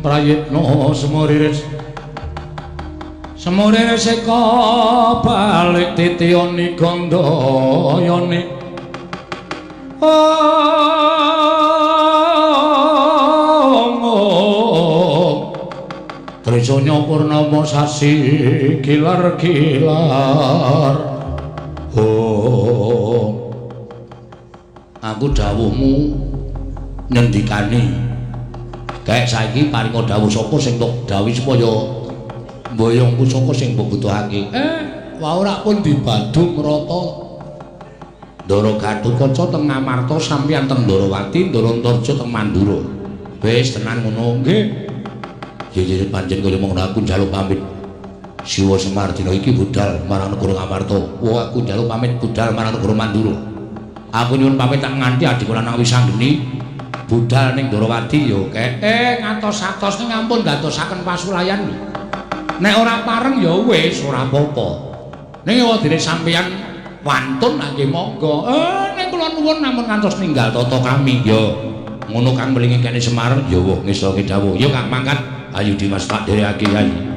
prayitna semuriris semuriris seka balik titiyane gandayane Trisanya purnama sasi kilar-kilar aku dawuhmu ngendikane kayak saiki paringa dawuh sapa sing tok dawuh supaya mboyongku sapa sing mbutuhake wae ora pun dibadung rata Ndara Gatotkaca teng Ngamarta sampeyan teng Ndarawati Ndarantarja teng Mandura wis tenan ngono nggih jadi pancen kaya mong aku njaluk pamit Siwa Semar dina iki budal marang negara Ngamarta aku njaluk pamit budal marang negara Mandura aku nyuwun pamit tak nganti adik kula nang Wisanggeni budal ning Ndarawati ya ngatos-atos ning ampun gantosaken pasulayan nek ora pareng ya wis ora apa-apa ning wadene sampeyan wantun nggih monggo nek kula nuwun namun ngantos ninggal tata kami ya ngono Kang mlingi kene Semar ya wis ngestoke dawuh ya Kang mangkat ayo Dimas Pak dhereake ayo